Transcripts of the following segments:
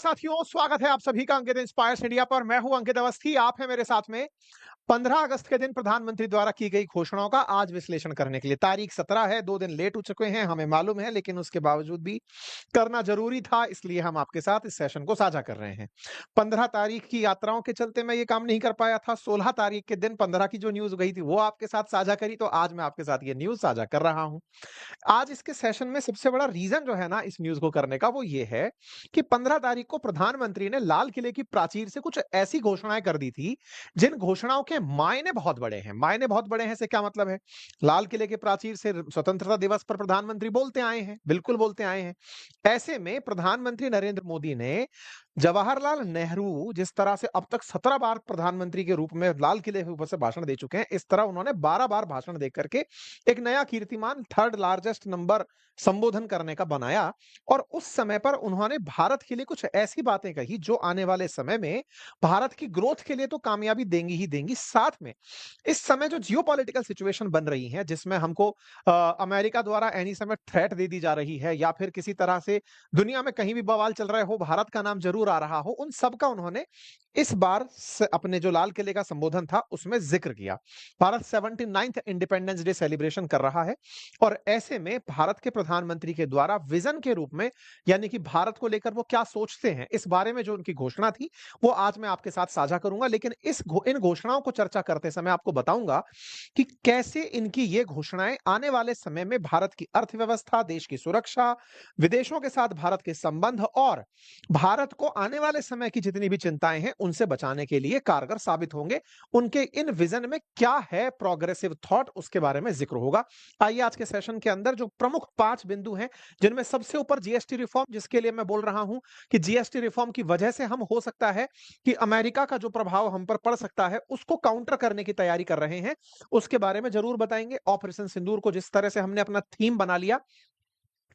साथियों, स्वागत है आप सभी का अंकित इंस्पायर्स इंडिया पर। मैं हूं अंकित अवस्थी, आप हैं मेरे साथ में। 15 अगस्त के दिन प्रधानमंत्री द्वारा की गई घोषणाओं का आज विश्लेषण करने के लिए। तारीख 17 है, 2 दिन लेट हो चुके हैं, हमें मालूम है, लेकिन उसके बावजूद भी करना जरूरी था, इसलिए हम आपके साथ इस सेशन को साझा कर रहे हैं। 15 तारीख की यात्राओं के चलते मैं ये काम नहीं कर पाया था। 16 तारीख के दिन 15 की जो न्यूज गई थी वो आपके साथ साझा करी, तो आज मैं आपके साथ ये न्यूज साझा कर रहा हूं। आज इसके सेशन में सबसे बड़ा रीजन जो है ना इस न्यूज को करने का, वो ये है कि 15 तारीख को प्रधानमंत्री ने लाल किले की प्राचीर से कुछ ऐसी घोषणाएं कर दी थी जिन घोषणाओं के मायने बहुत बड़े हैं। मायने बहुत बड़े हैं से क्या मतलब है? लाल किले के प्राचीर से स्वतंत्रता दिवस पर प्रधानमंत्री बोलते आए हैं, बिल्कुल बोलते आए हैं। ऐसे में प्रधानमंत्री नरेंद्र मोदी ने जवाहरलाल नेहरू जिस तरह से अब तक 17 बार प्रधानमंत्री के रूप में लाल किले के ऊपर से भाषण दे चुके हैं, इस तरह उन्होंने 12 बार भाषण दे करके एक नया कीर्तिमान, थर्ड लार्जेस्ट नंबर संबोधन करने का बनाया। और उस समय पर उन्होंने भारत के लिए कुछ ऐसी बातें कही जो आने वाले समय में भारत की ग्रोथ के लिए तो कामयाबी देंगी ही देंगी, साथ में इस समय जो जियोपॉलिटिकल सिचुएशन बन रही है, जिसमें हमको अमेरिका द्वारा एनी समय थ्रेट दे दी जा रही है, या फिर किसी तरह से दुनिया में कहीं भी बवाल चल रहे हो, भारत का नाम जरूर आ रहा हो, उन सब का उन्होंने इस बार अपने जो लाल किले का संबोधन था उसमें जिक्र किया। Bharat 79th independence day celebration कर रहा है, और ऐसे में भारत के प्रधानमंत्री के द्वारा विजन के रूप में, यानी कि भारत को लेकर वो क्या सोचते हैं, इस बारे में जो उनकी घोषणा थी वो आज मैं आपके साथ साझा करूंगा। लेकिन इन घोषणाओं को चर्चा करते समय आपको बताऊंगा कि कैसे इनकी ये घोषणाएं आने वाले समय में भारत की अर्थव्यवस्था, देश की सुरक्षा, विदेशों के साथ भारत के संबंध और भारत को आने वाले समय की जितनी भी चिंताएं हैं उनसे बचाने के लिए कारगर साबित होंगे। उनके इन विजन में क्या है प्रोग्रेसिव थॉट, उसके बारे में जिक्र होगा। आइए आज के सेशन के अंदर जो प्रमुख 5 बिंदु हैं, जिनमें सबसे ऊपर जीएसटी रिफॉर्म, जिसके लिए मैं बोल रहा हूं कि जीएसटी रिफॉर्म की वजह से हम हो सकता है कि अमेरिका का जो प्रभाव हम पर पड़ सकता है उसको काउंटर करने की तैयारी कर रहे हैं, उसके बारे में जरूर बताएंगे। ऑपरेशन सिंदूर को जिस तरह से हमने अपना थीम बना लिया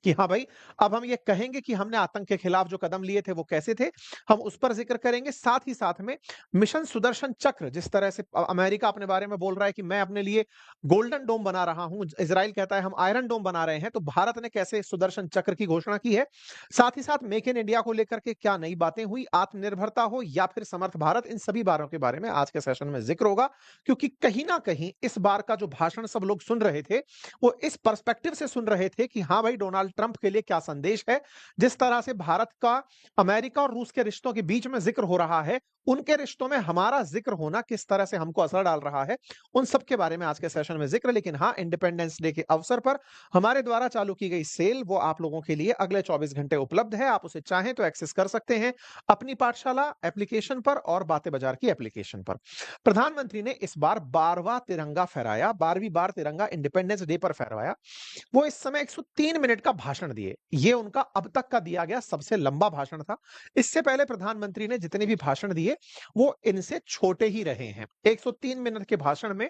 कि हाँ भाई, अब हम ये कहेंगे कि हमने आतंक के खिलाफ जो कदम लिए थे वो कैसे थे, हम उस पर जिक्र करेंगे। साथ ही साथ में मिशन सुदर्शन चक्र, जिस तरह से अमेरिका अपने बारे में बोल रहा है कि मैं अपने लिए गोल्डन डोम बना रहा हूं, इजराइल कहता है हम आयरन डोम बना रहे हैं, तो भारत ने कैसे सुदर्शन चक्र की घोषणा की है। साथ ही साथ मेक इन इंडिया को लेकर के क्या नई बातें हुई, आत्मनिर्भरता हो या फिर समर्थ भारत, इन सभी बारों के बारे में आज के सेशन में जिक्र होगा। क्योंकि कहीं ना कहीं इस बार का जो भाषण सब लोग सुन रहे थे वो इस पर्सपेक्टिव से सुन रहे थे कि हाँ भाई, डोनाल्ड ट्रंप के लिए क्या संदेश है। जिस तरह से भारत का अमेरिका और रूस के रिश्तों के बीच में जिक्र हो रहा है, उनके रिश्तों में हमारा जिक्र होना किस तरह से हमको असर डाल रहा है, उन सब के बारे में आज के सेशन में जिक्र। लेकिन हाँ, इंडिपेंडेंस डे के अवसर पर हमारे द्वारा चालू की गई सेल, वो आप लोगों के लिए अगले 24 घंटे उपलब्ध है। आप उसे चाहें तो एक्सेस कर सकते हैं अपनी पाठशाला एप्लीकेशन पर और बातें बाजार की एप्लीकेशन पर। प्रधानमंत्री ने इस बार 12वां तिरंगा फहराया, 12वीं बार तिरंगा इंडिपेंडेंस डे पर फहराया। वो इस समय 103 मिनट का भाषण दिए। ये उनका अब तक का दिया गया सबसे लंबा भाषण था। इससे पहले प्रधानमंत्री ने जितने भी भाषण दिए वो इनसे छोटे ही रहे हैं। 103 मिनट के भाषण में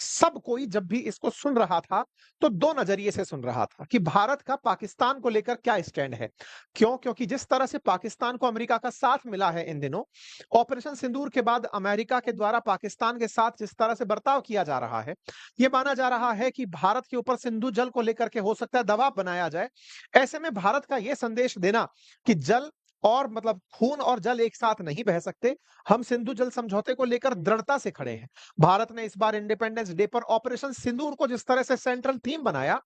सब कोई जब भी इसको सुन रहा था तो दो नजरिए से सुन रहा था कि भारत का पाकिस्तान को लेकर क्या स्टैंड है। क्यों? क्योंकि जिस तरह से पाकिस्तान को अमेरिका का साथ मिला है इन दिनों, ऑपरेशन सिंदूर के बाद अमेरिका के द्वारा पाकिस्तान के साथ जिस तरह से बर्ताव किया जा रहा है, यह माना जा रहा है कि भारत के ऊपर सिंधु जल को लेकर के हो सकता है दबाव बनाया जाए। ऐसे में भारत का यह संदेश देना कि जल और मतलब खून और जल एक साथ नहीं बह सकते, हम सिंधु जल समझौते को लेकर दृढ़ता से खड़े हैं। भारत ने इस बार इंडिपेंडेंस डे पर ऑपरेशन सिंदूर को जिस तरह से सेंट्रल थीम बनाया,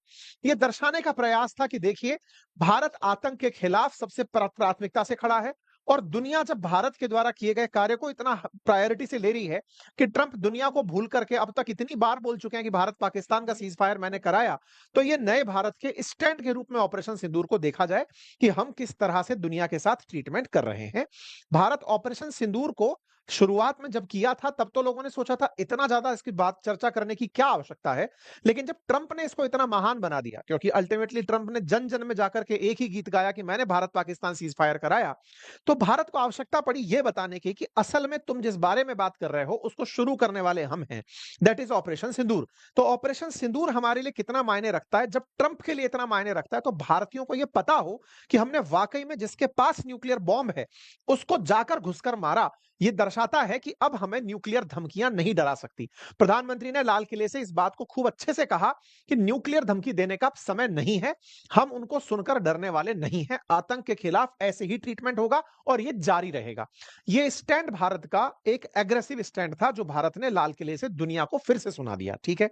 यह दर्शाने का प्रयास था कि देखिए, भारत आतंक के खिलाफ सबसे प्राथमिकता से खड़ा है। और दुनिया जब भारत के द्वारा किए गए कार्य को इतना प्रायोरिटी से ले रही है कि ट्रंप दुनिया को भूल करके अब तक इतनी बार बोल चुके हैं कि भारत पाकिस्तान का सीज फायर मैंने कराया, तो ये नए भारत के स्टैंड के रूप में ऑपरेशन सिंदूर को देखा जाए कि हम किस तरह से दुनिया के साथ ट्रीटमेंट कर रहे हैं। भारत ऑपरेशन सिंदूर को शुरुआत में जब किया था तब तो लोगों ने सोचा था इतना ज्यादा इसकी बात चर्चा करने की क्या आवश्यकता है। लेकिन जब ट्रंप ने इसको इतना महान बना दिया, क्योंकि अल्टीमेटली ट्रंप ने जन जन में जाकर के एक ही गीत गाया कि मैंने भारत पाकिस्तान सीज फायर कराया, तो भारत को आवश्यकता पड़ी यह बताने की कि असल में तुम जिस बारे में बात कर रहे हो उसको शुरू करने वाले हम हैं, दैट इज ऑपरेशन सिंदूर। तो ऑपरेशन सिंदूर हमारे लिए कितना मायने रखता है, जब ट्रंप के लिए इतना मायने रखता है, तो भारतीयों को यह पता हो कि हमने वाकई में जिसके पास न्यूक्लियर बॉम्ब है उसको जाकर घुसकर मारा। यह दर्शा दर्शाता है कि अब हमें न्यूक्लियर धमकियां नहीं डरा सकती। प्रधानमंत्री ने लाल किले से इस बात को खूब अच्छे से कहा कि न्यूक्लियर धमकी देने का अब समय नहीं है, हम उनको सुनकर डरने वाले नहीं हैं, आतंक के खिलाफ ऐसे ही ट्रीटमेंट होगा और ये जारी रहेगा। ये स्टैंड भारत का एक एग्रेसिव स्टैंड था जो भारत ने लाल किले से दुनिया को फिर से सुना दिया। ठीक है,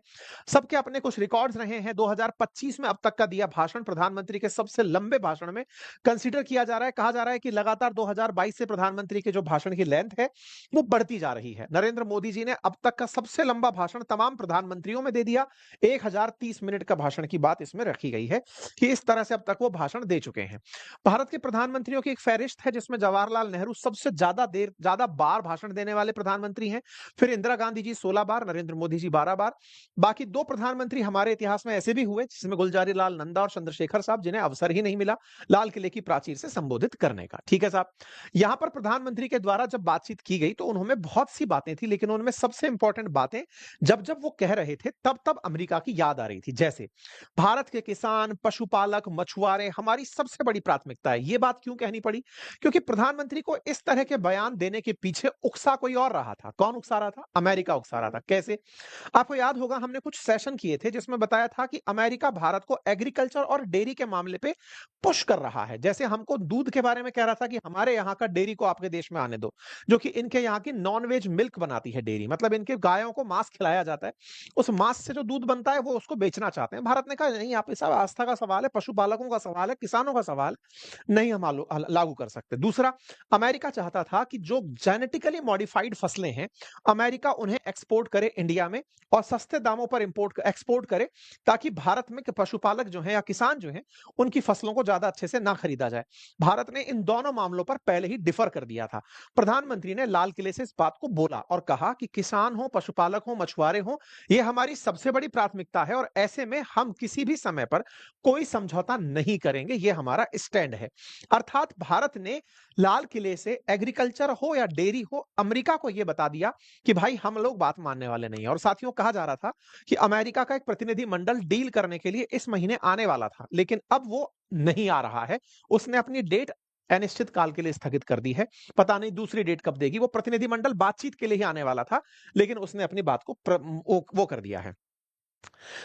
सबके अपने कुछ रिकॉर्ड्स रहे हैं। 2025 में अब तक का दिया भाषण प्रधानमंत्री के सबसे लंबे भाषण में कंसीडर किया जा रहा है। कहा जा रहा है कि लगातार 2022 से प्रधानमंत्री के जो भाषण की लेंथ है वो बढ़ती जा रही है। नरेंद्र मोदी जी ने अब तक का सबसे लंबा भाषण तमाम प्रधानमंत्रियों में दे दिया। 1030 मिनट का भाषण की बात इसमें रखी गई है कि इस तरह से अब तक वो भाषण दे चुके हैं। भारत के प्रधानमंत्रियों की एक फहरिस्त है जिसमें जवाहरलाल नेहरू सबसे ज्यादा बार भाषण देने वाले प्रधानमंत्री हैं। फिर इंदिरा गांधी जी 16 बार, नरेंद्र मोदी जी 12 बार। बाकी दो प्रधानमंत्री हमारे इतिहास में ऐसे भी हुए जिसमें गुलजारी लाल नंदा और चंद्रशेखर साहब, जिन्हें अवसर ही नहीं मिला लाल किले की प्राचीर से संबोधित करने का। ठीक है साहब, यहां पर प्रधानमंत्री के द्वारा जब बातचीत की गई तो उन्होंने बहुत सी बातें थी, लेकिन उनमें सबसे इंपॉर्टेंट बातें जब जब वो कह रहे थे तब तब अमेरिका की याद आ रही थी। जैसे भारत के किसान, पशुपालक, मछुआरे हमारी सबसे बड़ी प्राथमिकता है। ये बात क्यों कहनी पड़ी? क्योंकि प्रधानमंत्री को इस तरह के बयान देने के पीछे उकसा कोई और रहा था। कौन उकसा रहा था? अमेरिका उकसा रहा था। कैसे? आपको याद होगा हमने कुछ सेशन किए थे जिसमें बताया था कि अमेरिका भारत को एग्रीकल्चर और डेयरी के मामले पे पुश कर रहा है। जैसे हमको दूध के बारे में कह रहा था कि हमारे यहाँ का डेयरी को आपके देश में आने दो, जो कि इनके यहाँ की नॉन वेज मिल्क बनाती है डेयरी, मतलब इनके गायों को मांस खिलाया जाता है, उस मांस से जो दूध बनता है वो उसको बेचना चाहते हैं। भारत ने कहा नहीं, आप सब आस्था का सवाल है, पशुपालकों का सवाल है, किसानों का सवाल, नहीं हम लागू कर सकते। दूसरा, अमेरिका चाहता था कि जो जेनेटिकली मॉडिफाइड फसलें हैं अमेरिका उन्हें एक्सपोर्ट करे इंडिया में और सस्ते दामों पर एक्सपोर्ट करे, ताकि भारत में पशुपालक जो हैं या किसान जो हैं उनकी फसलों को ज्यादा अच्छे से ना खरीदा जाए। भारत ने इन दोनों मामलों पर पहले ही डिफर कर दिया था। प्रधानमंत्री ने लाल किले से इस बात को बोला और कहा कि किसान हो, पशुपालक हो, मछुआरे हो, ये हमारी सबसे बड़ी प्राथमिकता है और ऐसे में हम किसी भी समय पर कोई समझौता नहीं करेंगे, ये हमारा स्टैंड है। अर्थात भारत ने लाल किले से एग्रीकल्चर हो या डेयरी हो अमेरिका को यह बता दिया कि भाई हम लोग बात मानने वाले नहीं है। और साथियों, कहा जा रहा था कि अमेरिका का एक प्रतिनिधि मंडल डील करने के लिए इस महीने आने वाला था, लेकिन अब वो नहीं आ रहा है। उसने अपनी डेट अनिश्चित काल के लिए स्थगित कर दी है। पता नहीं दूसरी डेट कब देगी। वो प्रतिनिधिमंडल बातचीत के लिए ही आने वाला था, लेकिन उसने अपनी बात को वो कर दिया है।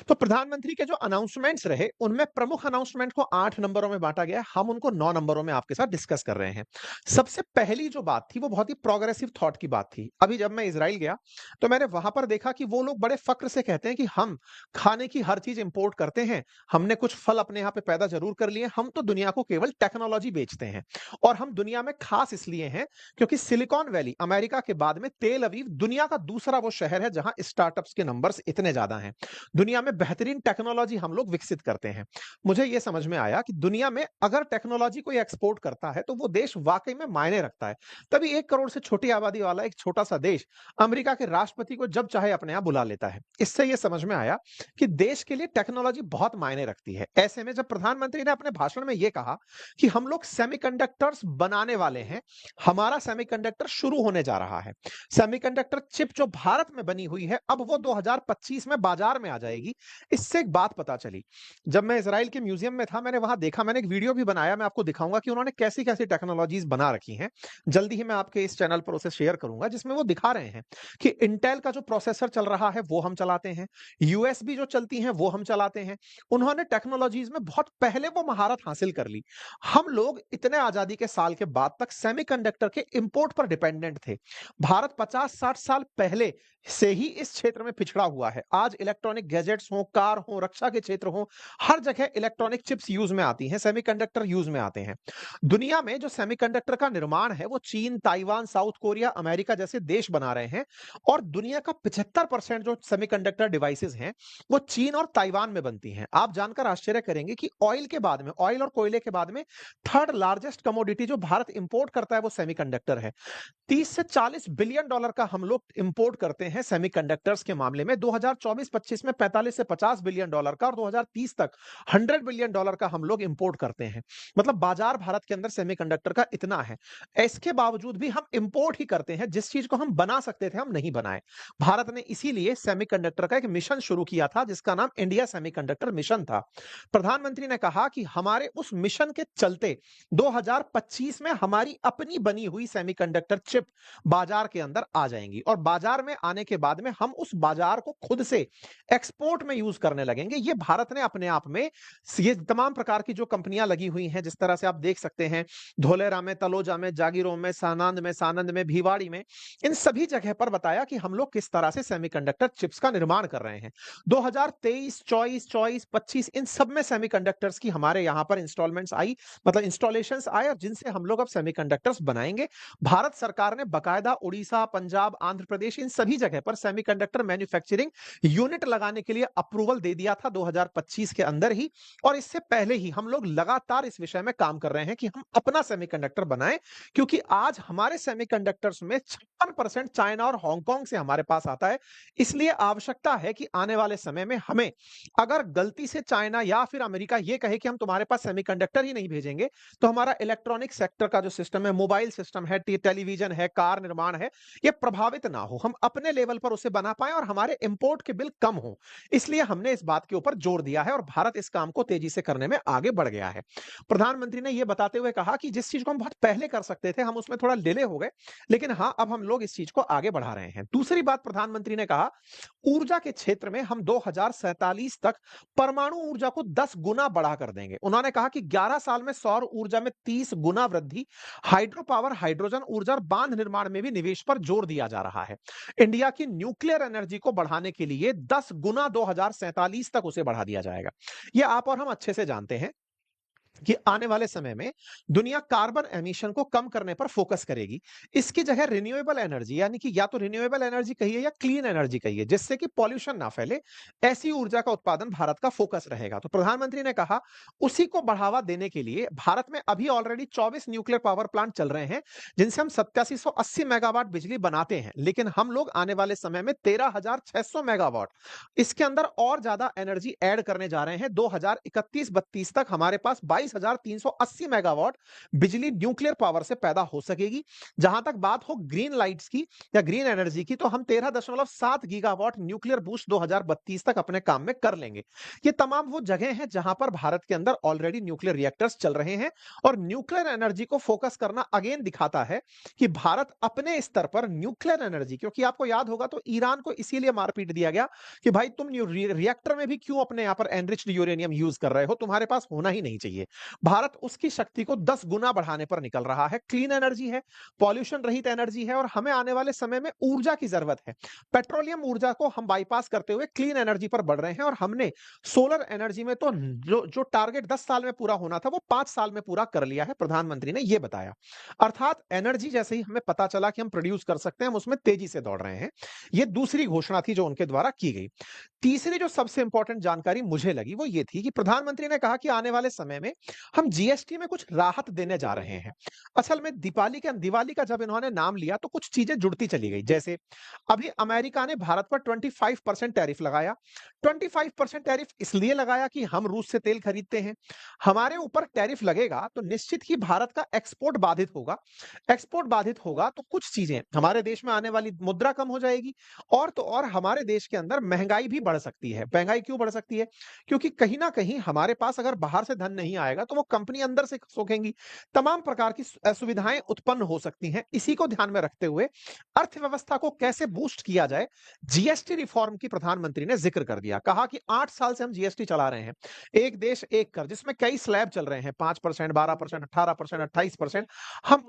तो प्रधानमंत्री के जो अनाउंसमेंट्स रहे उनमें प्रमुख अनाउंसमेंट को 8 नंबरों में बांटा गया। हम उनको 9 नंबरों में आपके साथ डिस्कस कर रहे हैं। सबसे पहली जो बात थी वो बहुत ही प्रोग्रेसिव थॉट की बात थी। अभी जब मैं इजराइल गया तो मैंने वहां पर देखा कि वो लोग बड़े फक्र से कहते हैं कि हम खाने की हर चीज इंपोर्ट करते हैं, हमने कुछ फल अपने यहाँ पे पैदा जरूर कर लिए, हम तो दुनिया को केवल टेक्नोलॉजी बेचते हैं। और हम दुनिया में खास इसलिए हैं क्योंकि सिलिकॉन वैली अमेरिका के बाद में तेल अवीव दुनिया का दूसरा वो शहर है जहां स्टार्टअप्स के नंबर्स इतने ज्यादा हैं। दुनिया में बेहतरीन टेक्नोलॉजी हम लोग विकसित करते हैं। मुझे यह समझ में आया कि दुनिया में अगर टेक्नोलॉजी कोई एक्सपोर्ट करता है तो वो देश वाकई में मायने रखता है। तभी 1 करोड़ से छोटी आबादी वाला एक छोटा सा देश अमेरिका के राष्ट्रपति को जब चाहे अपने यहां बुला लेता है। इससे यह समझ में आया कि देश के लिए टेक्नोलॉजी बहुत मायने रखती है। ऐसे में जब प्रधानमंत्री ने अपने भाषण में यह कहा कि हम लोग सेमीकंडक्टर्स बनाने वाले हैं, हमारा सेमीकंडक्टर शुरू होने जा रहा है, सेमीकंडक्टर चिप जो भारत में बनी हुई है अब वो 2025 में बाजार में आ जाएगी। इससे एक बात पता चली, जब मैं इजराइल के म्यूजियम में था मैंने वहां देखा, मैंने एक वीडियो भी बनाया, मैं आपको दिखाऊंगा कि उन्होंने कैसी कैसी टेक्नोलॉजीज बना रखी हैं। जल्दी ही मैं आपके इस चैनल पर उसे शेयर करूंगा, जिसमें वो दिखा रहे हैं कि इंटेल का जो प्रोसेसर चल रहा है वो हम चलाते हैं, यूएसबी जो चलती हैं वो हम चलाते हैं। उन्होंने टेक्नोलॉजीज में बहुत पहले वो महारत हासिल कर ली। हम लोग इतने आजादी के साल के बाद तक सेमीकंडक्टर के इंपोर्ट पर डिपेंडेंट थे। भारत 50-60 साल पहले से ही इस क्षेत्र में पिछड़ा हुआ है। आज इलेक्ट्रॉनिक गैजेट्स हो, कार हो, रक्षा के क्षेत्र हो, हर जगह इलेक्ट्रॉनिक चिप्स यूज में आती हैं, सेमीकंडक्टर यूज में आते हैं। दुनिया में जो सेमीकंडक्टर का निर्माण है वो चीन, ताइवान, साउथ कोरिया, अमेरिका जैसे देश बना रहे हैं। और दुनिया का 75% जो सेमीकंडक्टर डिवाइसेस हैं वो चीन और ताइवान में बनती हैं। आप जानकर आश्चर्य करेंगे कि ऑयल के बाद में, ऑयल और कोयले के बाद में थर्ड लार्जेस्ट कमोडिटी जो भारत इंपोर्ट करता है वो सेमीकंडक्टर है। 30 से 40 बिलियन डॉलर का हम लोग इंपोर्ट करते हैं सेमीकंडक्टर्स के मामले में। 2024-25 में $45 से $50 बिलियन का और 2030 तक $100 बिलियन का हम लोग इंपोर्ट करते हैं। मतलब बाजार भारत के अंदर सेमीकंडक्टर का इतना है। इसके बावजूद भी हम इंपोर्ट ही करते हैं, जिस चीज को हम बना सकते थे हम नहीं बनाए। भारत ने इसीलिए सेमीकंडक्टर का एक मिशन शुरू किया था जिसका नाम इंडिया सेमीकंडक्टर मिशन था। प्रधानमंत्री ने कहा कि हमारे उस मिशन के चलते 2025 में हमारी अपनी बनी हुई सेमीकंडक्टर चिप बाजार के अंदर आ जाएंगी और बाजार में आने के बाद में हम उस बाजार को खुद से एक्सपोर्ट में यूज करने लगेंगे। ये भारत ने अपने आप में ये तमाम प्रकार की जो कंपनियां लगी हुई हैं, जिस तरह से आप देख सकते हैं धोलेरा में, तलोजा में, जागीरों में, सानंद में, भिवाड़ी में, इन सभी जगह पर बताया कि हम लोग किस तरह से सेमीकंडक्टर चिप्स का निर्माण कर रहे हैं। 2023, 24, 25 इन सब में सेमीकंडक्टर्स की हमारे यहां पर इंस्टॉलमेंट्स आई, मतलब इंस्टॉलेशंस आए और जिनसे हम लोग अब सेमीकंडक्टर्स बनाएंगे। भारत सरकार ने बकायदा उड़ीसा, पंजाब, आंध्र प्रदेश इन सभी जगह पर सेमीकंडक्टर मैन्युफैक्चरिंग यूनिट लगाने के लिए अप्रूवल दे दिया था 2025 के अंदर ही। और इससे पहले ही हम लोग लगातार इस विषय में काम कर रहे हैं कि हम अपना सेमीकंडक्टर बनाएं, क्योंकि आज हमारे सेमीकंडक्टर्स में 56% चाइना और हांगकांग से हमारे पास आता है। इसलिए आवश्यकता है कि आने वाले समय में हमें, अगर गलती से चाइना या फिर अमेरिका ये कहे कि हम तुम्हारे पास सेमीकंडक्टर ही नहीं भेजेंगे, तो हमारा इलेक्ट्रॉनिक सेक्टर का जो सिस्टम है, मोबाइल सिस्टम है, टेलीविजन है, कार निर्माण है, ये प्रभावित ना हो, हम अपने लेवल पर उसे बना पाए और हमारे इंपोर्ट के बिल कम हो। इसलिए हमने इस बात के ऊपर जोर दिया है और भारत इस काम को तेजी से करने में आगे बढ़ गया है। प्रधानमंत्री ने यह बताते हुए कहा कि जिस चीज को हम बहुत पहले कर सकते थे, हम उसमें थोड़ा डिले हो गए, लेकिन हाँ, अब हम लोग इस चीज को आगे बढ़ा रहे हैं। दूसरी बात प्रधानमंत्री ने कहा, ऊर्जा के क्षेत्र में हम 2047 तक परमाणु ऊर्जा को 10 गुना बढ़ा कर देंगे। उन्होंने कहा कि 11 साल में सौर ऊर्जा में 30 गुना वृद्धि, हाइड्रो पावर, हाइड्रोजन ऊर्जा और बांध निर्माण में भी निवेश पर जोर दिया जा रहा है। इंडिया की न्यूक्लियर एनर्जी को बढ़ाने के लिए 10 गुना 2047 तक उसे बढ़ा दिया जाएगा। यह आप और हम अच्छे से जानते हैं कि आने वाले समय में दुनिया कार्बन एमिशन को कम करने पर फोकस करेगी। इसकी जगह रिन्यूएबल एनर्जी, यानी कि या तो रिन्यूएबल एनर्जी कहिए या क्लीन एनर्जी कहिए, जिससे कि पॉल्यूशन ना फैले, ऐसी ऊर्जा का उत्पादन भारत का फोकस रहेगा। तो प्रधानमंत्री ने कहा, उसी को बढ़ावा देने के लिए भारत में अभी ऑलरेडी 24 न्यूक्लियर पावर प्लांट चल रहे हैं, जिनसे हम 8780 मेगावाट बिजली बनाते हैं। लेकिन हम लोग आने वाले समय में 13,600 मेगावाट इसके अंदर और ज्यादा एनर्जी ऐड करने जा रहे हैं। 2031-32 तक हमारे पास 22,380 मेगावाट बिजली न्यूक्लियर पावर से पैदा हो सकेगी। जहां तक बात हो ग्रीन लाइट्स की या ग्रीन एनर्जी की, तो हम 13.7 गीगावाट न्यूक्लियर बूस्ट 2032 तक अपने काम में कर लेंगे। ये तमाम वो जगह हैं जहां पर भारत के अंदर ऑलरेडी न्यूक्लियर रिएक्टर्स चल रहे हैं। और न्यूक्लियर एनर्जी को फोकस करना अगेन दिखाता है कि भारत अपने स्तर पर न्यूक्लियर एनर्जी, क्योंकि आपको याद होगा तो ईरान को इसीलिए मारपीट दिया गया कि भाई तुम रिएक्टर में भी क्यों अपने यहां पर एनरिच्ड यूरेनियम यूज कर रहे हो, तुम्हारे पास होना ही नहीं चाहिए। भारत उसकी शक्ति को 10 गुना बढ़ाने पर निकल रहा है। क्लीन एनर्जी है, पॉल्यूशन रहित एनर्जी है और हमें आने वाले समय में ऊर्जा की जरूरत है। पेट्रोलियम ऊर्जा को हम बाईपास करते हुए क्लीन एनर्जी पर बढ़ रहे हैं और हमने सोलर एनर्जी में तो जो टारगेट 10 साल में पूरा होना था वो 5 साल में पूरा कर लिया है, प्रधानमंत्री ने यह बताया। अर्थात एनर्जी जैसे ही हमें पता चला कि हम प्रोड्यूस कर सकते हैं, हम उसमें तेजी से दौड़ रहे हैं। यह दूसरी घोषणा थी जो उनके द्वारा की गई। तीसरी जो सबसे इंपॉर्टेंट जानकारी मुझे लगी वो ये थी कि प्रधानमंत्री ने कहा कि आने वाले समय में हम जीएसटी में कुछ राहत देने जा रहे हैं। असल में दिवाली का जब इन्होंने नाम लिया तो कुछ चीजें जुड़ती चली गई। जैसे अभी अमेरिका ने भारत पर 25% टैरिफ लगाया। 25% टैरिफ इसलिए लगाया कि हम रूस से तेल खरीदते हैं, हमारे ऊपर टैरिफ लगेगा तो निश्चित ही भारत का एक्सपोर्ट बाधित होगा। एक्सपोर्ट बाधित होगा तो कुछ चीजें, हमारे देश में आने वाली मुद्रा कम हो जाएगी और तो और हमारे देश के अंदर महंगाई भी बढ़ सकती है। महंगाई क्यों बढ़ सकती है? क्योंकि कहीं ना कहीं हमारे पास अगर बाहर से धन नहीं आएगा तो वो कंपनी अंदर से सोखेंगी, तमाम प्रकार की असुविधाएं उत्पन्न हो सकती हैं। इसी को ध्यान में रखते हुए अर्थव्यवस्था को कैसे बूस्ट किया जाए, जीएसटी रिफॉर्म की प्रधानमंत्री ने जिक्र कर दिया। कहा कि 8 साल से हम जीएसटी चला रहे हैं, एक देश एक कर, जिसमें कई स्लैब चल रहे हैं, 5%, 12%, 18%, 28%। हम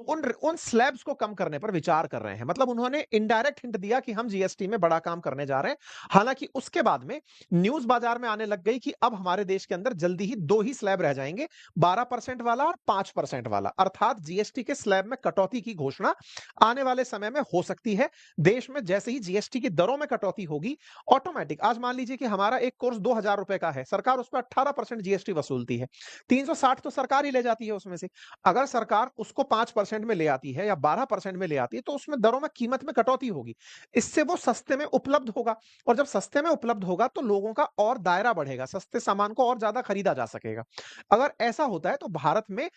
उन स्लैब्स को कम करने पर विचार कर रहे हैं। मतलब उन्होंने इनडायरेक्ट हिंट दिया कि हम जीएसटी में बड़ा काम करने जा रहे हैं। हालांकि उसके बाद में न्यूज बाजार में आने लग गई कि अब हमारे देश के अंदर जल्दी ही 2 ही स्लैब रह जाएंगे, 12% वाला और 5% वाला, अर्थात जीएसटी के स्लैब में कटौती की घोषणा आने वाले समय में हो सकती है। देश में जैसे ही जीएसटी की दरों में कटौती होगी, ऑटोमेटिक, आज मान लीजिए कि हमारा एक कोर्स 2000 रुपए का है, सरकार उस पर 18% जीएसटी वसूलती है, 360 तो सरकार ही ले जाती है उसमें से। अगर सरकार उसको 5% में ले आती है या 12% में ले आती है, तो उसमें दरों में कीमत में कटौती होगी, इससे वो सस्ते में उपलब्ध होगा, और जब सस्ते में उपलब्ध होगा तो लोगों का और दायरा बढ़ेगा, सस्ते सामान को और ज्यादा खरीदा जा सकेगा। अगर ऐसा होता है तो भारत में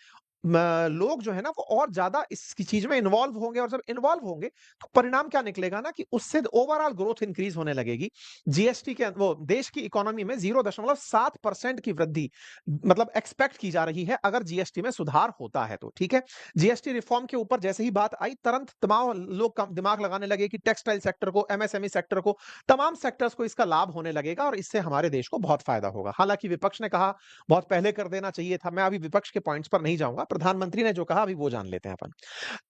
लोग जो है ना वो और ज्यादा इसकी चीज में इन्वॉल्व होंगे, और जब इन्वॉल्व होंगे तो परिणाम क्या निकलेगा ना कि उससे ओवरऑल ग्रोथ इंक्रीज होने लगेगी। जीएसटी के वो देश की इकोनॉमी में 0.7% की वृद्धि मतलब एक्सपेक्ट की जा रही है अगर जीएसटी में सुधार होता है तो। ठीक है, जीएसटी रिफॉर्म के ऊपर जैसे ही बात आई, तुरंत तमाम लोग दिमाग लगाने लगे कि टेक्सटाइल सेक्टर को, एमएसएमई सेक्टर को, तमाम सेक्टर्स को इसका लाभ होने लगेगा और इससे हमारे देश को बहुत फायदा होगा। हालांकि विपक्ष ने कहा बहुत पहले कर देना चाहिए था, मैं अभी विपक्ष के पॉइंट्स पर नहीं जाऊंगा, प्रधानमंत्री ने जो कहा अभी वो जान लेते हैं अपन।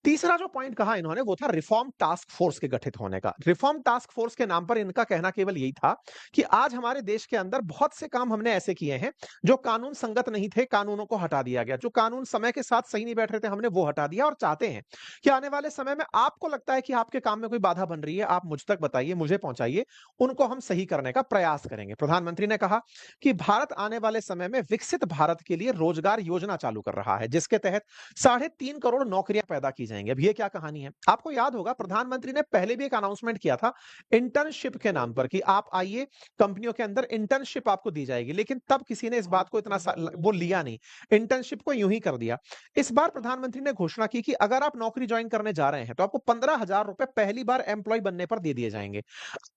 तीसरा जो पॉइंट कहा इन्होंने वो था रिफॉर्म टास्क फोर्स के गठित होने का। रिफॉर्म टास्क फोर्स के नाम पर इनका कहना केवल यही था कि आज हमारे देश के अंदर बहुत से काम हमने ऐसे किए हैं जो कानून संगत नहीं थे, कानूनों को हटा दिया गया, जो कानून समय के साथ सही नहीं बैठ रहे थे हमने वो हटा दिया, और चाहते हैं कि आने वाले समय में आपको लगता है कि आपके काम में कोई बाधा बन रही है, आप मुझ तक बताइए, मुझे पहुंचाइए, उनको हम सही करने का प्रयास करेंगे। प्रधानमंत्री ने कहा कि भारत आने वाले समय में विकसित भारत के लिए रोजगार योजना चालू कर रहा है, जिसके तहत 3.5 करोड़ नौकरियां पैदा की जाएंगी। अब ये क्या कहानी है, आपको याद होगा प्रधानमंत्री ने पहले भी एक अनाउंसमेंट किया था इंटर्नशिप के नाम पर कि आप आइए, कंपनियों के अंदर इंटर्नशिप आपको दी जाएगी, लेकिन तब किसी ने इस बात को इतना वो लिया नहीं, इंटर्नशिप को यूं ही कर दिया। इस बार प्रधानमंत्री ने घोषणा की कि अगर आप नौकरी ज्वाइन करने जा रहे हैं तो आपको 15,000 रुपए पहली बार एम्प्लॉय बनने पर दे दिए जाएंगे।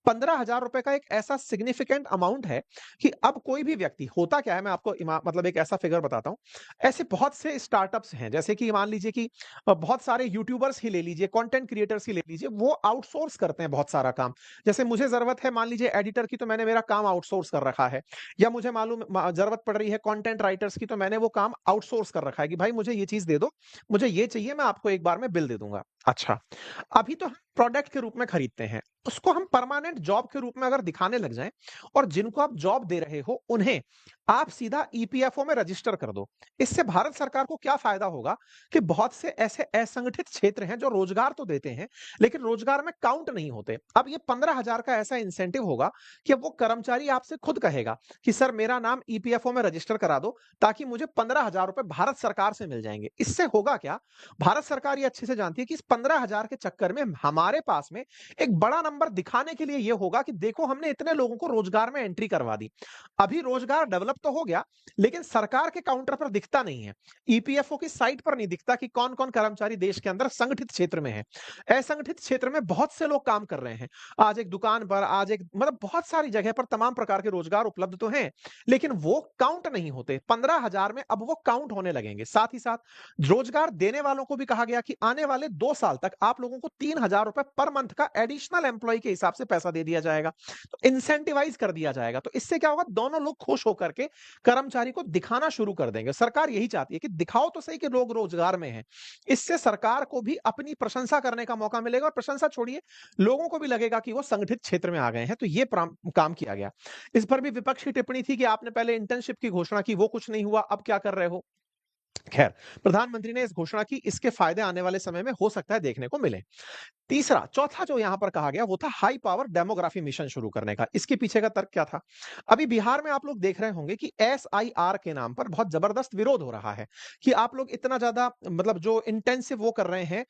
15,000 रुपए का एक ऐसा सिग्निफिकेंट अमाउंट है कि अब कोई भी व्यक्ति, होता क्या है मैं आपको मतलब एक ऐसा फिगर बताता हूं, ऐसे बहुत से स्टार्टअप्स हैं, जैसे कि मान लीजिए कि बहुत सारे यूट्यूबर्स ही ले लीजिए, कंटेंट क्रिएटर्स ही ले लीजिए, वो आउटसोर्स करते हैं बहुत सारा काम। जैसे मुझे जरूरत है मान लीजिए एडिटर की, तो मैंने मेरा काम आउटसोर्स कर रखा है, या मुझे मालूम जरूरत पड़ रही है कंटेंट राइटर्स की, तो मैंने वो काम आउटसोर्स कर रखा है कि भाई मुझे ये चीज दे दो, मुझे ये चाहिए, मैं आपको एक बार में बिल दे दूंगा। अच्छा, अभी तो हम प्रोडक्ट के रूप में खरीदते हैं, उसको हम परमानेंट जॉब के रूप में अगर दिखाने लग जाएं, और जिनको आप जॉब दे रहे हो उन्हें आप सीधा ईपीएफओ में रजिस्टर कर दो, इससे भारत सरकार को क्या फायदा होगा कि बहुत से ऐसे असंगठित क्षेत्र हैं जो रोजगार तो देते हैं लेकिन रोजगार में काउंट नहीं होते। अब ये 15,000 का ऐसा इंसेंटिव होगा कि अब वो कर्मचारी आपसे खुद कहेगा कि सर मेरा नाम ईपीएफओ में रजिस्टर करा दो, ताकि मुझे 15,000 रुपए भारत सरकार से मिल जाएंगे। इससे होगा क्या, भारत सरकार ये अच्छे से जानती है कि इस 15,000 के चक्कर में हमारे पास में एक बड़ा नंबर दिखाने के लिए ये होगा कि देखो हमने इतने लोगों को रोजगार में एंट्री करवा दी। अभी रोजगार डेवलप तो हो गया लेकिन सरकार के काउंटर पर दिखता नहीं है, ईपीएफओ की साइट पर नहीं दिखता कि कौन कौन कर्मचारी देश के अंदर संगठित क्षेत्र में है। असंगठित क्षेत्र में बहुत से लोग काम कर रहे हैं, आज एक दुकान पर, आज एक मतलब बहुत सारी जगह पर तमाम प्रकार के रोजगार उपलब्ध तो हैं, लेकिन वो काउंट नहीं होते। 15,000 में अब वो काउंट होने लगेंगे। साथ ही साथ रोजगार देने वालों को भी कहा गया कि आने वाले 2 साल तक आप लोगों को 3,000 रुपए पर मंथ का एडिशनल एम्प्लॉय के हिसाब से पैसा दे दिया जाएगा, तो इंसेंटिवाइज कर दिया जाएगा। तो इससे क्या होगा, दोनों लोग खुश होकर के कर्मचारी को दिखाना शुरू कर देंगे। सरकार यही चाहती है कि दिखाओ तो सही कि लोग रोजगार में हैं। इससे सरकार को भी अपनी प्रशंसा करने का मौका मिलेगा, और प्रशंसा छोड़िए, लोगों को भी लगेगा कि वो संगठित क्षेत्र में आ गए हैं। तो ये काम किया गया। इस पर भी विपक्ष की टिप्पणी थी कि आपने पहले इंटर्नशिप की घोषणा की, वो कुछ नहीं हुआ, अब क्या कर रहे हो। खैर, प्रधानमंत्री ने इस घोषणा की, इसके फायदे आने वाले समय में हो सकता है देखने को मिले। तीसरा, चौथा जो यहां पर कहा गया वो था हाई पावर डेमोग्राफी मिशन शुरू करने का। इसके पीछे का तर्क क्या था, अभी बिहार में आप लोग देख रहे होंगे कि एसआईआर के नाम पर बहुत जबरदस्त विरोध हो रहा है कि आप लोग इतना ज्यादा मतलब जो इंटेंसिव वो कर रहे हैं,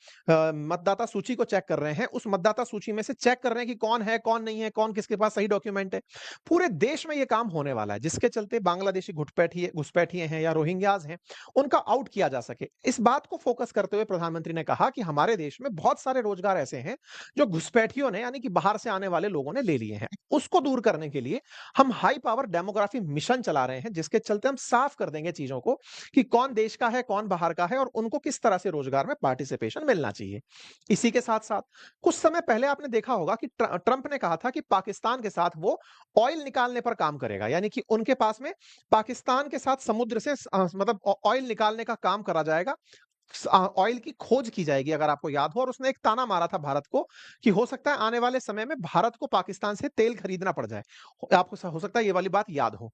मतदाता सूची को चेक कर रहे हैं, उस मतदाता सूची में से चेक कर रहे हैं कि कौन है कौन नहीं है, कौन किसके पास सही डॉक्यूमेंट है। पूरे देश में यह काम होने वाला है, जिसके चलते बांग्लादेशी घुसपैठिए हैं या रोहिंग्याज हैं, उनका आउट किया जा सके। इस बात को फोकस करते हुए प्रधानमंत्री ने कहा कि हमारे देश में बहुत सारे रोजगार ऐसे हैं जो घुसपैठियों ने, यानी कि बाहर से आने वाले लोगों ने ले लिए हैं। उसको दूर करने के लिए हम हाई पावर डेमोग्राफी मिशन चला रहे हैं, जिसके चलते हम साफ कर देंगे चीजों को कि कौन देश का है कौन बाहर का है और उनको किस तरह से रोजगार में पार्टिसिपेशन मिलना चाहिए। इसी के साथ साथ कुछ समय पहले आपने देखा होगा कि ट्रंप ने कहा था कि पाकिस्तान के साथ वो ऑयल निकालने पर काम करेगा, यानी कि उनके पास में पाकिस्तान के साथ समुद्र से मतलब ऑयल निकालने का काम करा जाएगा। ऑयल की खोज की जाएगी, अगर आपको याद हो, और उसने एक ताना मारा था भारत को कि हो सकता है आने वाले समय में भारत को पाकिस्तान से तेल खरीदना पड़ जाए। आपको हो सकता है ये वाली बात याद हो।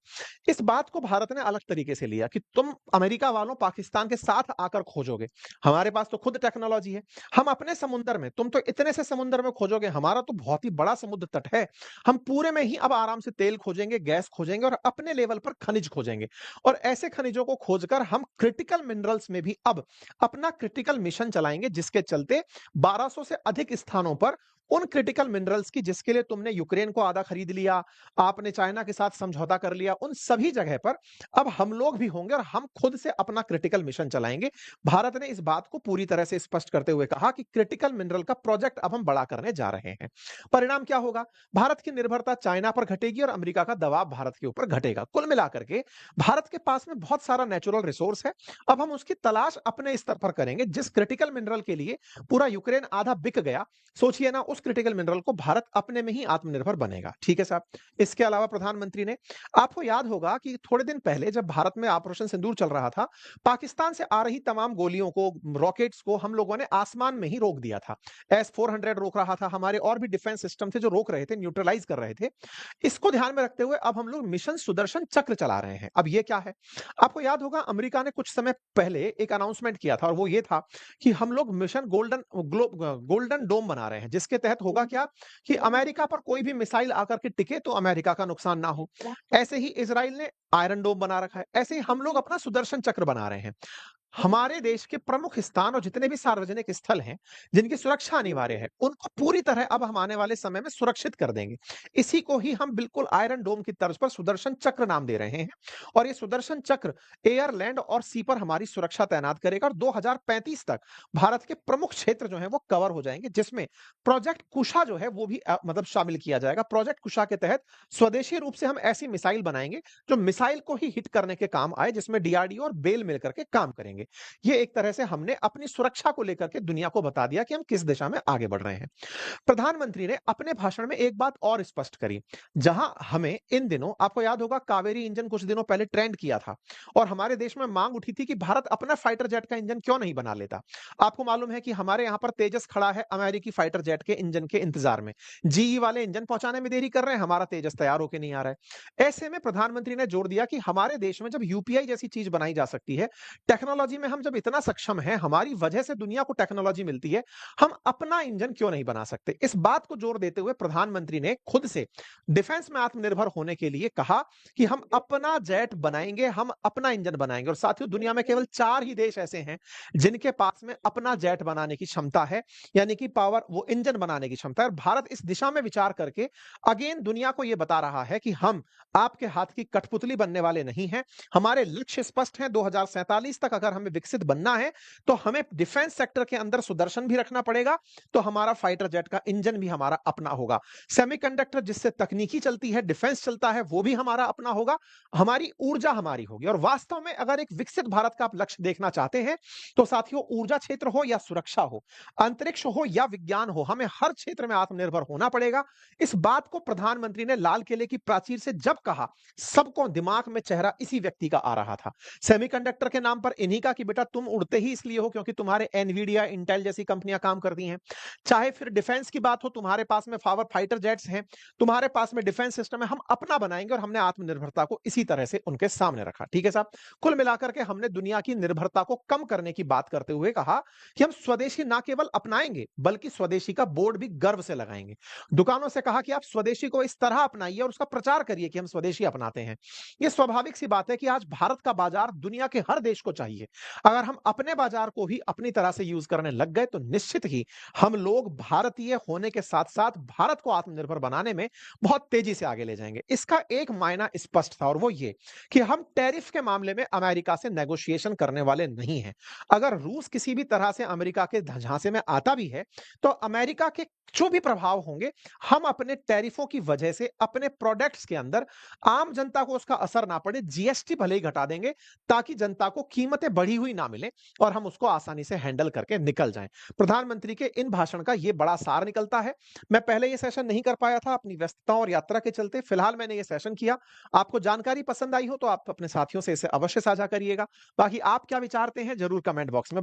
इस बात को भारत ने अलग तरीके से लिया कि तुम अमेरिका वालों पाकिस्तान के साथ आकर खोजोगे, हमारे पास तो खुद टेक्नोलॉजी है, हम अपने समुद्र में, तुम तो इतने से समुद्र में खोजोगे, हमारा तो बहुत ही बड़ा समुद्र तट है, हम पूरे में ही अब आराम से तेल खोजेंगे, गैस खोजेंगे और अपने लेवल पर खनिज खोजेंगे। और ऐसे खनिजों को खोजकर हम क्रिटिकल मिनरल्स में भी अब अपना क्रिटिकल मिशन चलाएंगे, जिसके चलते 1200 से अधिक स्थानों पर उन क्रिटिकल मिनरल्स की, जिसके लिए तुमने यूक्रेन को आधा खरीद लिया, आपने चाइना के साथ समझौता कर लिया, उन सभी जगह पर अब हम लोग भी होंगे और हम खुद से अपना क्रिटिकल मिशन चलाएंगे। भारत ने इस बात को पूरी तरह से स्पष्ट करते हुए कहा कि क्रिटिकल मिनरल का प्रोजेक्ट अब हम बड़ा करने जा रहे हैं। परिणाम क्या होगा? भारत की निर्भरता चाइना पर घटेगी और अमेरिका का दबाव भारत के ऊपर घटेगा। कुल मिलाकर के भारत के पास में बहुत सारा नेचुरल रिसोर्स है, अब हम उसकी तलाश अपने स्तर पर करेंगे। जिस क्रिटिकल मिनरल के लिए पूरा यूक्रेन आधा बिक गया, सोचिए ना, उस क्रिटिकल मिनरल को भारत अपने में ही आत्मनिर्भर बनेगा। ठीक है साहब। इसके अलावा प्रधानमंत्री ने, आपको याद होगा कि थोड़े दिन पहले जब भारत में ऑपरेशन सिंदूर चल रहा था, पाकिस्तान से आ रही तमाम गोलियों को, रॉकेट्स को हम लोगों ने आसमान में ही रोक दिया था। S-400 रोक रहा था, हमारे और भी डिफेंस सिस्टम थे जो रोक रहे थे, न्यूट्रलाइज कर रहे थे। इसको ध्यान में रखते हुए अब हम लोग मिशन सुदर्शन चक्र चला रहे हैं। अब ये क्या है? आपको याद होगा अमेरिका ने कुछ समय पहले एक अनाउंसमेंट किया था, और वो ये था कि हम लोग मिशन गोल्डन डोम बना रहे हैं, जिसके तहत होगा क्या कि अमेरिका पर कोई भी मिसाइल आकर के टिके तो अमेरिका का नुकसान ना हो। ऐसे ही इजराइल ने आयरन डोम बना रखा है, ऐसे ही हम लोग अपना सुदर्शन चक्र बना रहे हैं। हमारे देश के प्रमुख स्थान और जितने भी सार्वजनिक स्थल हैं, जिनकी सुरक्षा अनिवार्य है, उनको पूरी तरह अब हम आने वाले समय में सुरक्षित कर देंगे। इसी को ही हम बिल्कुल आयरन डोम की तर्ज पर सुदर्शन चक्र नाम दे रहे हैं, और ये सुदर्शन चक्र एयर, लैंड और सी पर हमारी सुरक्षा तैनात करेगा, और 2035 तक भारत के प्रमुख क्षेत्र जो हैं वो कवर हो जाएंगे, जिसमें प्रोजेक्ट कुशा जो है वो भी मतलब शामिल किया जाएगा। प्रोजेक्ट कुशा के तहत स्वदेशी रूप से हम ऐसी मिसाइल बनाएंगे जो मिसाइल को ही हिट करने के काम आए, जिसमें डीआरडीओ और बेल मिलकर के काम करेंगे। ये एक तरह से हमने अपनी सुरक्षा को लेकर के दुनिया को बता दिया कि हम किस दिशा में आगे बढ़ रहे हैं। प्रधानमंत्री ने अपने भाषण में एक बात और स्पष्ट करी, जहां हमें इन दिनों, आपको याद होगा, कावेरी इंजन कुछ दिनों पहले ट्रेंड किया था और हमारे देश में मांग उठी थी कि भारत अपना फाइटर जेट का इंजन क्यों नहीं बना लेता। आपको मालूम है कि हमारे यहां पर तेजस खड़ा है अमेरिकी फाइटर जेट के इंजन के इंतजार में। जीई वाले इंजन पहुंचाने में देरी कर रहे हैं, हमारा तेजस तैयार होकर नहीं आ रहा है। ऐसे में प्रधानमंत्री ने जोर दिया कि हमारे देश में जब यूपीआई जैसी चीज बनाई जा सकती है, टेक्नोलॉजी में हम जब इतना सक्षम हैं, हमारी वजह से दुनिया को टेक्नोलॉजी मिलती है, हम अपना इंजन क्यों नहीं बना सकते। इस बात को जोर देते हुए प्रधानमंत्री ने खुद से डिफेंस में आत्मनिर्भर होने के लिए कहा कि हम अपना जेट बनाएंगे, हम अपना इंजन बनाएंगे। और साथियों, दुनिया में केवल 4 ही देश ऐसे हैं जिनके पास में अपना जेट बनाने की क्षमता है, यानी कि पावर, वो इंजन बनाने की क्षमता है। और भारत इस दिशा में विचार करके अगेन दुनिया को यह बता रहा है कि हम आपके हाथ की कठपुतली बनने वाले नहीं हैं। हमारे लक्ष्य स्पष्ट हैं, 2047 तक अगर हमें विकसित बनना है तो हमें डिफेंस सेक्टर के अंदर सुदर्शन भी रखना पड़ेगा, तो हमारा फाइटर जेट का इंजन भी हमारा अपना होगा। सेमीकंडक्टर जिससे तकनीकी चलती है, डिफेंस चलता है, वो भी हमारा अपना होगा। हमारी ऊर्जा हमारी होगी। और वास्तव में अगर एक विकसित भारत का आप लक्ष्य देखना चाहते हैं तो साथियों, ऊर्जा क्षेत्र हो या सुरक्षा हो, अंतरिक्ष हो या विज्ञान हो, हमें हर क्षेत्र में आत्मनिर्भर होना पड़ेगा। इस बात को प्रधानमंत्री ने लाल किले की प्राचीर से जब कहा, सबको दिमाग में चेहरा इसी व्यक्ति का आ रहा था। सेमीकंडक्टर के नाम पर इन्हीं का कि बेटा तुम उड़ते ही इसलिए हो क्योंकि तुम्हारे एनवीडिया, इंटेल जैसी कंपनियां काम करती हैं। चाहे फिर डिफेंस की बात हो, तुम्हारे पास में पावर फाइटर जेट्स हैं, तुम्हारे पास में डिफेंस सिस्टम है, हम अपना बनाएंगे। और हमने आत्मनिर्भरता को इसी तरह से उनके सामने रखा। ठीक है साहब। कुल मिलाकर के हमने दुनिया की निर्भरता को कम करने की बात करते हुए कहा कि हम स्वदेशी ना केवल अपनाएंगे बल्कि स्वदेशी का बोर्ड भी गर्व से लगाएंगे। दुकानों से कहा कि आप स्वदेशी को इस तरह अपनाइए और उसका प्रचार करिए कि हम स्वदेशी अपनाते हैं। यह स्वाभाविक सी बात है कि आज भारत का बाजार दुनिया के हर देश को चाहिए। अगर हम अपने बाजार को ही अपनी तरह से यूज करने लग गए तो निश्चित ही हम लोग भारतीय होने के साथ साथ भारत को आत्मनिर्भर बनाने में बहुत तेजी से आगे ले जाएंगे। इसका एक मायना स्पष्ट था, और वो ये कि हम टैरिफ के मामले में अमेरिका से नेगोशिएशन करने वाले नहीं हैं। अगर रूस किसी भी तरह से अमेरिका के झांसे में आता भी है तो अमेरिका के जो भी प्रभाव होंगे, हम अपने टैरिफों की वजह से अपने प्रोडक्ट्स के अंदर आम जनता को उसका असर ना पड़े, जीएसटी भले ही घटा देंगे ताकि जनता को कीमतें बढ़ी हुई ना मिले और हम उसको आसानी से हैंडल करके निकल जाएं। प्रधानमंत्री के इन भाषण का ये बड़ा सार निकलता है। मैं पहले ये सेशन नहीं कर पाया था अपनी व्यस्तताओं और यात्रा के चलते, फिलहाल मैंने ये सेशन किया। आपको जानकारी पसंद आई हो तो आप अपने साथियों से इसे अवश्य साझा करिएगा। बाकी आप क्या विचारते हैं जरूर कमेंट बॉक्स में